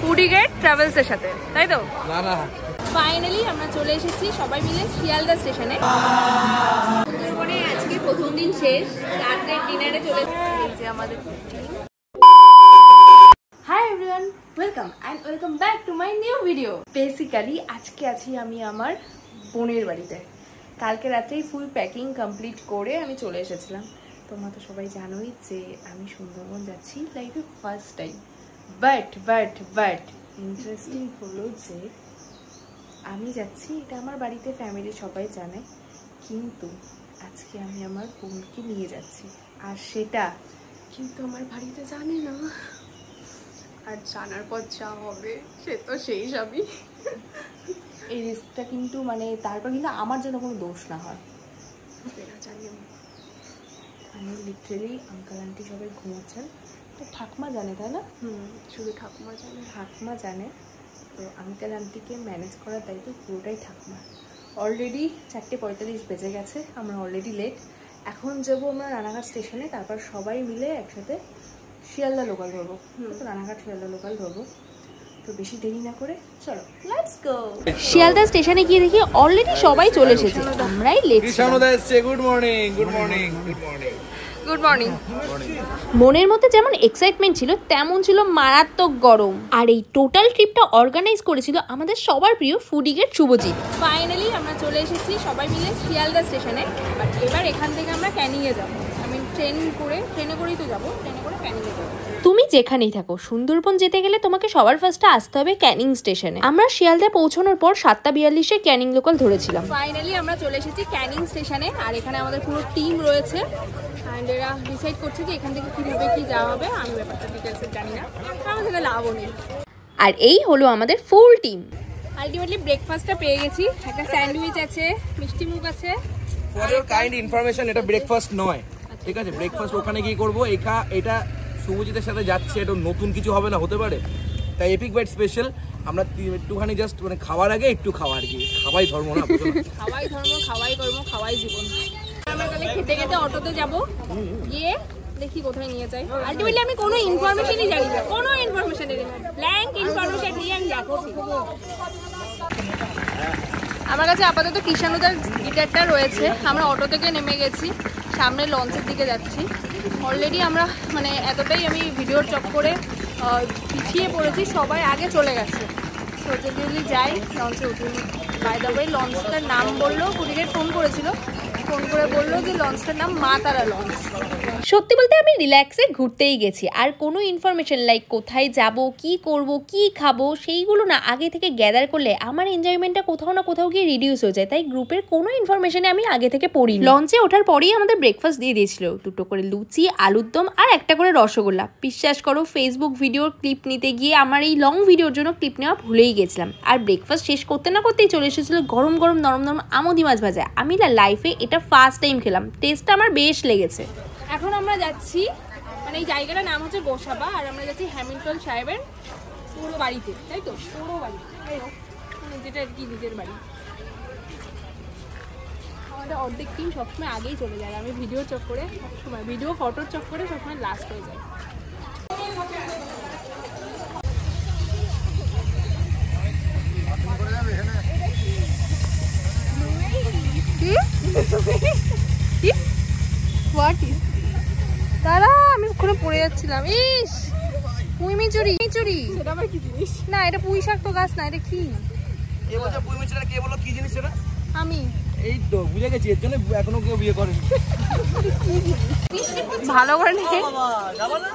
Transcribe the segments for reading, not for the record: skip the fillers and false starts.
ফুডিগেট ট্রাভেলসের সাথে, তাই তো? না না, ফাইনালি আমরা চলে এসেছি সবাই মিলে শিয়ালদা স্টেশনে। সুন্দরবনে আজকে প্রথম দিন শেষ, রাতের ডিনারে চলে এসেছি আমাদের। Hi everyone, welcome and welcome back to my new video. Basically আজকে আছি আমি আমার বোনের বাড়িতে। কালকে রাতেই ফুল প্যাকিং কমপ্লিট করে আমি চলে এসেছিলাম। তোমরা তো সবাই জানোই যে আমি সুন্দরবন যাচ্ছি লাইফে ফার্স্ট টাইম। বাট ইন্টারেস্টিং হলো যে আমি যাচ্ছি, এটা আমার বাড়িতে ফ্যামিলির সবাই জানে, কিন্তু আজকে আমি আমার বোনকে নিয়ে যাচ্ছি আর সেটা কিন্তু আমার বাড়িতে জানে না। আর জানার পর যা হবে সে তো সেই সবই। এই রিস্কটা কিন্তু মানে তারপর কিন্তু আমার যেন কোনো দোষ না হয়, জানি আমি লিটারেলি আঙ্কাল আন্টি সবাই ঘুমাচ্ছেন, তো ঠাকুমা জানে তাই না? শুধু ঠাকুমা জানে। তো আঙ্কেল আন্টিকে ম্যানেজ করার দায়িত্ব পুরোটাই ঠাকুমা। অলরেডি 4:45 বেজে গেছে, আমরা অলরেডি লেট। এখন যাবো আমরা রানাঘাট স্টেশনে, তারপর সবাই মিলে একসাথে শিয়ালদা লোকাল ধরবো। তো রানাঘাট শিয়ালদা লোকাল ধরবো, তো বেশি দেরি না করে চলো লেটস গো। শিয়ালদা স্টেশনে গিয়ে দেখি অলরেডি সবাই চলে এসেছে, আমরাই late. Good morning. Good morning. মনের মধ্যে যেমন এক্সাইটমেন্ট ছিল তেমন ছিল মারাত্মক গরম। আর এই টোটাল ট্রিপটা অর্গানাইজ করেছিল আমাদের সবার প্রিয় ফুডিগেট শুভজিৎ। ফাইনালি আমরা চলে এসেছি সবাই মিলে শিয়ালদা স্টেশনে। বাট এবার এখান থেকে আমরা ক্যানিংয়ে যাবো। আমি ট্রেনে করেই তো যাবো, ট্রেনে করে ক্যানিংয়ে যাবো। তুমি যেখানেই থাকো, সুন্দরবন যেতে গেলে তোমাকে সবার ফার্স্টে আসতে হবে ক্যানিং স্টেশনে। আমরা শিয়ালদা পৌঁছানোর পর 7:42-এ ক্যানিং লোকাল ধরেছিলাম। ফাইনালি আমরা চলে এসেছি ক্যানিং স্টেশনে, আর এখানে আমাদের পুরো টিম রয়েছে। অ্যান্ড এরা ডিসাইড করছে যে এখান থেকে কীভাবে কী যাওয়া হবে। আমি ব্যাপারটা ডিটেলসে জানি না, আমার থেকে লাভও নেই। আর এই হলো আমাদের ফুল টিম। আলটিমেটলি ব্রেকফাস্টটা পেয়ে গেছি, একটা স্যান্ডউইচ আছে, মিষ্টি মুখ আছে। ফর ইওর কাইন্ড ইনফরমেশন, এটা ব্রেকফাস্ট নয়, ঠিক আছে? ব্রেকফাস্ট ওখানে গিয়ে করবো। এটা শুভজিতের সাথে যাচ্ছে, এটা নতুন কিছু হবে না, হতে পারে, তাই এপিক বাইট স্পেশাল। আমরা একটুখানি জাস্ট মানে খাওয়ার আগে একটু খাওয়া আর কি। খাওয়াই ধর্ম না, খাওয়াই ধর্ম, খাওয়াই কর্ম, খাওয়াই জীবন। আমরা তাহলে খেতে খেতে অটোতে যাবো, গিয়ে দেখি কোথায় নিয়ে যাই। আলটিমেটলি আমি কোনো ইনফরমেশনই জানি না, কোনো ইনফরমেশনই জানি না, ব্ল্যাঙ্ক ইনফরমেশন নিয়ে আমি যাচ্ছি। আমার কাছে আপাতত কৃষাণুদার গিটারটা রয়েছে। আমরা অটো থেকে নেমে গেছি, সামনে লঞ্চের দিকে যাচ্ছি। অলরেডি আমরা মানে এতটাই আমি ভিডিওর চক্করে পিছিয়ে পড়েছি, সবাই আগে চলে গেছে। তো যদি যাই লঞ্চে উঠে। বাই দ্য ওয়ে লঞ্চটার নাম বললো, ফুডিগেট ফোন করেছিল, ফোন করে বললো যে লঞ্চটার নাম মা তারা লঞ্চ। সত্যি বলতে আমি রিল্যাক্সে ঘুরতেই গেছি, আর কোনো ইনফরমেশন লাইক কোথায় যাব, কি করব, কি খাবো, সেইগুলো না আগে থেকে গ্যাদার করলে আমার এনজয়মেন্টটা কোথাও না কোথাও গিয়ে রিডিউস হয়ে যায়। তাই গ্রুপের কোনো ইনফরমেশনে আমি আগে থেকে পড়ি। লঞ্চে ওঠার পরেই আমাদের ব্রেকফাস্ট দিয়ে দিয়েছিল, 2টো করে লুচি, আলুর দম আর একটা করে রসগোল্লা। বিশ্বাস করো ফেসবুক ভিডিওর ক্লিপ নিতে গিয়ে আমার এই লং ভিডিওর জন্য ক্লিপ নেওয়া ভুলেই গেছিলাম। আর ব্রেকফাস্ট শেষ করতে না করতেই চলে এসেছিলো গরম গরম নরম নরম আমুদি মাছ ভাজা। আমি না লাইফে এটা ফার্স্ট টাইম খেলাম, টেস্টটা আমার বেশ লেগেছে। এখন আমরা যাচ্ছি, মানে এই জায়গাটার নাম হচ্ছে গোসাবা, আর আমরা যাচ্ছি হ্যামিল্টন সাহেবের পুরো বাড়িতে, তাই তো? পুরো বাড়ি, মানে যেটা আর কি নিজের বাড়ি। আমাদের অর্ধেক টিম সবসময় আগেই চলে যায়, আমি ভিডিওর চক্করে সবসময়, ভিডিও ফটোর চক্করে সবসময় লাস্ট হয়ে যায়। দাঁড়া, আমি ওখানে পড়ে যাচ্ছিলাম। ইস, পুঁই মিচুরি। সেটা আবার কি জিনিস? না, এটা পুঁই শাক তো গাছ না, এটা কি? কে বলছে পুঁই মিচুরি? কে বললো কি জিনিস এটা? আমি এই তো বুঝে গেছি, এর জন্য এখনো কেউ বিয়ে করেনি। ভালো করে নিয়ে যাবো না।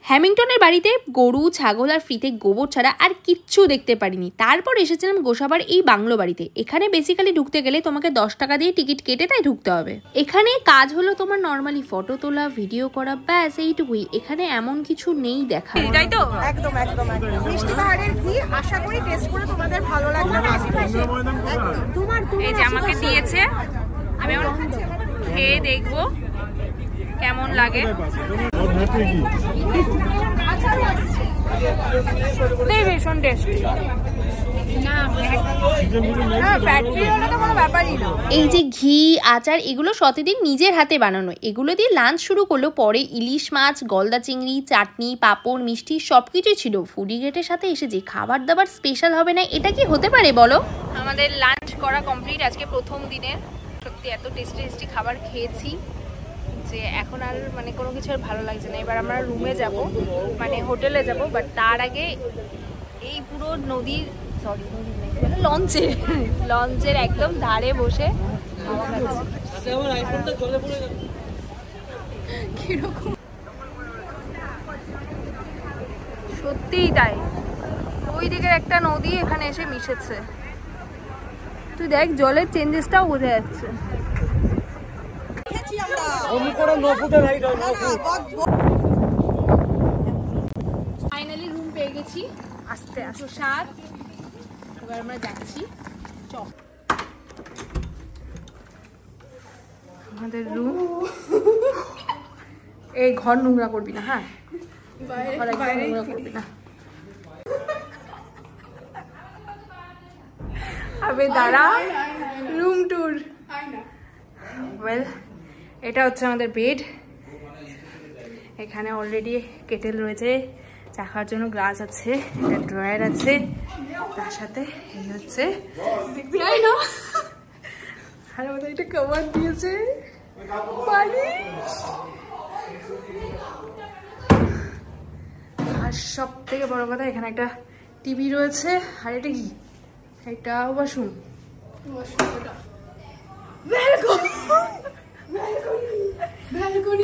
হ্যামিল্টনের বাড়িতে গরু, ছাগল আর ফ্রিতে গোবর ছাড়া আর কিচ্ছু দেখতে পারিনি। তারপর এসেছিলাম গোসাবার এই বাংলো বাড়িতে। এখানে বেসিক্যালি ঢুকতে গেলে তোমাকে 10 টাকা দিয়ে টিকিট কেটে তাই ঢুকতে হবে। এখানে কাজ হলো তোমার নর্মালি ফটো তোলা, ভিডিও করা, ব্যাস এইটুকুই। এখানে এমন কিছু নেই দেখা, তাই তো? একদম মিষ্টি পাহাড়ের ঘি আশা করি টেস্ট করে তোমাদের ভালো লাগবে। এই যে আমাকে দিয়েছে, আমি খেয়ে দেখবো কেমন লাগে। ভীষণ টেস্টি। এই যে ঘি আচার এগুলো প্রতিদিন নিজের হাতে বানানো, এগুলো দিয়ে লাঞ্চ শুরু করলো। পরে ইলিশ মাছ, গলদা চিংড়ি, চাটনি, পাঁপড়, মিষ্টি সবকিছুই ছিল। ফুডি গ্রেটের সাথে এসে যে খাবার দাবার স্পেশাল হবে না, এটা কি হতে পারে বলো? আমাদের লাঞ্চ করা কমপ্লিট আজকে প্রথম দিনের। সত্যি এত টেস্টি টেস্টি খাবার খেয়েছি যে এখন আর মানে কোনো কিছু আর ভালো লাগছে না। এবার আমরা রুমে যাব, মানে হোটেলে যাব, বাট তার আগে এই পুরো নদীর লঞ্চের একদম ধারে বসে খাওয়া কিরকম সত্যিই তাই। ওই দিকের একটা নদী এখানে এসে মিশেছে, তুই দেখ জলের চেঞ্জেসটাও বোঝা যাচ্ছে। ফাইনালি রুম পেয়ে গেছি, আস্তে আস্তে সাত। এবার আমরা যাচ্ছি, চল আমাদের রুম। এই ঘর নোংরা করবি না, হ্যাঁ নোংরা করবি না। আবে দাঁড়া, রুম ট্যুর। ওয়েল, এটা হচ্ছে আমাদের বেড। এখানে অলরেডি কেটেল রয়েছে, চা খাওয়ার জন্য গ্লাস আছে, একটা ড্রয়ার আছে, তার সাথে এই হচ্ছে আর আমাদের একটা কভার দিয়েছে, আর সব থেকে বড় কথা এখানে একটা টিভি রয়েছে। আর এটা কি? এটা ওয়াশরুম।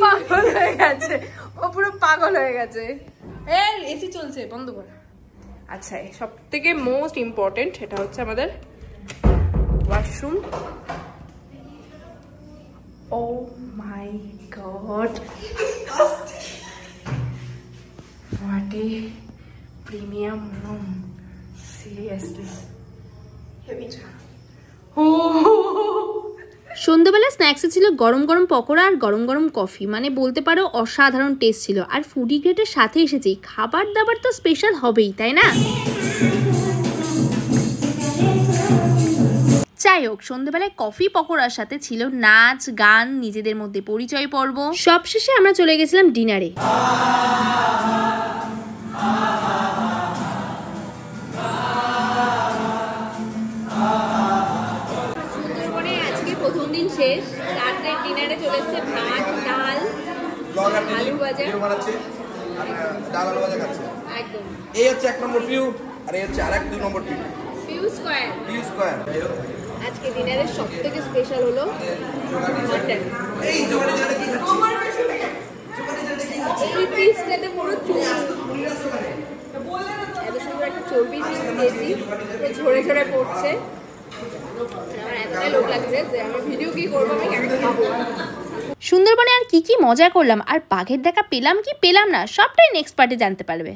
পাগল হয়ে গেছে ও, পুরো পাগল হয়ে গেছে। এসি চলছে, বন্ধ কর। আচ্ছা, সব থেকে মোস্ট ইম্পর্টেন্ট এটা হচ্ছে আমাদের washroom. Oh my God, what a premium room, seriously. সন্ধ্যাবেলা স্ন্যাক্সে ছিল গরম গরম পকোড়া আর গরম গরম কফি, মানে বলতে পারো অসাধারণ টেস্ট ছিল। আর ফুডি গ্রেটের সাথে এসেছি, খাবার দাবার তো স্পেশাল হবেই, তাই না? যাই হোক, সন্ধ্যাবেলায় কফি পকোড়ার সাথে ছিল নাচ গান, নিজেদের মধ্যে পরিচয় পর্ব। সবশেষে আমরা চলে গেছিলাম ডিনারে। প্রথম দিন শেষ, রাত্রে ডিনারে চলে এসেছে ভাত, ডাল, আলু ভাজা, ডাল আলু ভাজা খাচ্ছে একদম। এই হচ্ছে 1 নম্বর পিউ, আর এই হচ্ছে আরেক 2 নম্বর পিউ, পিউ স্কয়ার। পিউ স্কয়ার। আজকে ডিনারের সবথেকে স্পেশাল হলো মাটন। এই জোগাড়ে জোগাড়ে কি খাচ্ছিস? এই পিসটাতে পুরো চর্বি, এত সুন্দর একটা চর্বি পিস দিয়েছি, পুরো ঝরে ঝরে পড়ছে। আমার এতটাই লোভ লাগছে যে আমি ভিডিও কি করবো, আমি কেন খাবো। সুন্দরবনে আর কি কি মজা করলাম, আর বাঘের দেখা পেলাম কি পেলাম না, সবটাই নেক্সট পার্টে জানতে পারবে।